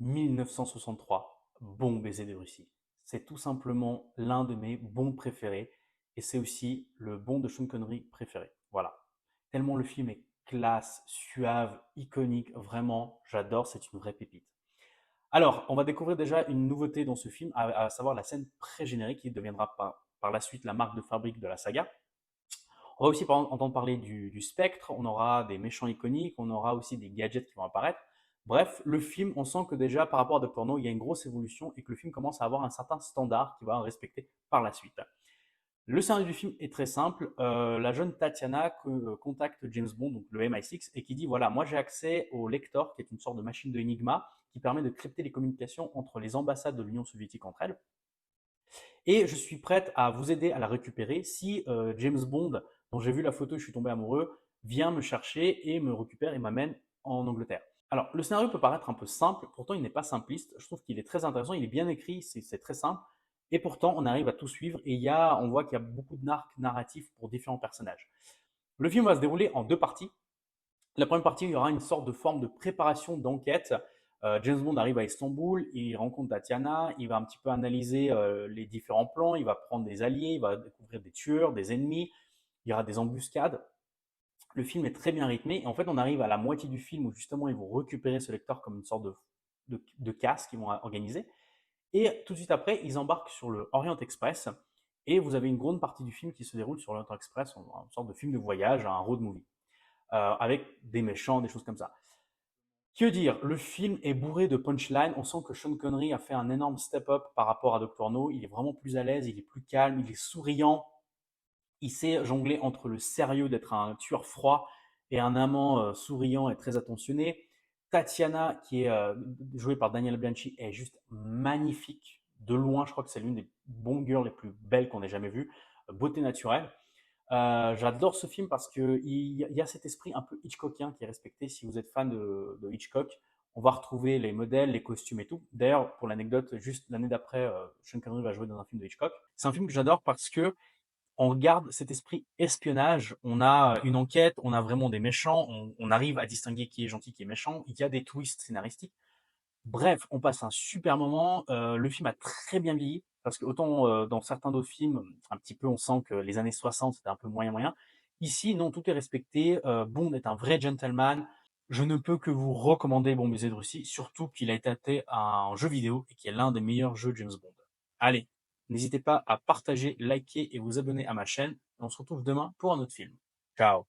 1963, Bon baiser de Russie. C'est tout simplement l'un de mes bons préférés et c'est aussi le bon de Sean Connery préféré. Voilà. Tellement le film est classe, suave, iconique, vraiment, j'adore, c'est une vraie pépite. Alors, on va découvrir déjà une nouveauté dans ce film, à savoir la scène pré-générique qui deviendra par la suite la marque de fabrique de la saga. On va aussi entendre parler du spectre, on aura des méchants iconiques, on aura aussi des gadgets qui vont apparaître. Bref, le film, on sent que déjà par rapport à Dr. No, il y a une grosse évolution et que le film commence à avoir un certain standard qui va respecter par la suite. Le scénario du film est très simple. La jeune Tatiana contacte James Bond, donc le MI6, et qui dit voilà, moi j'ai accès au Lector, qui est une sorte de machine de Enigma qui permet de crypter les communications entre les ambassades de l'Union soviétique entre elles. Et je suis prête à vous aider à la récupérer si James Bond, dont j'ai vu la photo et je suis tombé amoureux, vient me chercher et me récupère et m'amène en Angleterre. Alors, le scénario peut paraître un peu simple, pourtant il n'est pas simpliste. Je trouve qu'il est très intéressant, il est bien écrit, c'est très simple. Et pourtant, on arrive à tout suivre et on voit qu'il y a beaucoup de narratifs pour différents personnages. Le film va se dérouler en deux parties. La première partie, il y aura une sorte de forme de préparation d'enquête. James Bond arrive à Istanbul, il rencontre Tatiana, il va un petit peu analyser les différents plans, il va prendre des alliés, il va découvrir des tueurs, des ennemis, il y aura des embuscades. Le film est très bien rythmé et en fait on arrive à la moitié du film où justement ils vont récupérer ce lecteur comme une sorte de casse qu'ils vont organiser. Et tout de suite après, ils embarquent sur le Orient Express et vous avez une grande partie du film qui se déroule sur l'Orient Express, une sorte de film de voyage, un road movie, avec des méchants, des choses comme ça. Que dire? Le film est bourré de punchlines. On sent que Sean Connery a fait un énorme step-up par rapport à Dr. No. Il est vraiment plus à l'aise, il est plus calme, il est souriant. Il sait jongler entre le sérieux d'être un tueur froid et un amant souriant et très attentionné. Tatiana, qui est jouée par Daniel Bianchi, est juste magnifique. De loin, je crois que c'est l'une des Bond girls les plus belles qu'on ait jamais vues. Beauté naturelle. J'adore ce film parce qu'il y a cet esprit un peu Hitchcockien qui est respecté. Si vous êtes fan de Hitchcock, on va retrouver les modèles, les costumes et tout. D'ailleurs, pour l'anecdote, juste l'année d'après, Sean Connery va jouer dans un film de Hitchcock. C'est un film que j'adore parce que on garde cet esprit espionnage. On a une enquête, on a vraiment des méchants, on arrive à distinguer qui est gentil, qui est méchant. Il y a des twists scénaristiques. Bref, on passe un super moment. Le film a très bien vieilli parce que autant dans certains d'autres films, un petit peu, on sent que les années 60 c'était un peu moyen moyen. Ici, non, tout est respecté. Bond est un vrai gentleman. Je ne peux que vous recommander Bon baiser de Russie, surtout qu'il a été adapté à un jeu vidéo et qui est l'un des meilleurs jeux James Bond. Allez, n'hésitez pas à partager, liker et vous abonner à ma chaîne. On se retrouve demain pour un autre film. Ciao.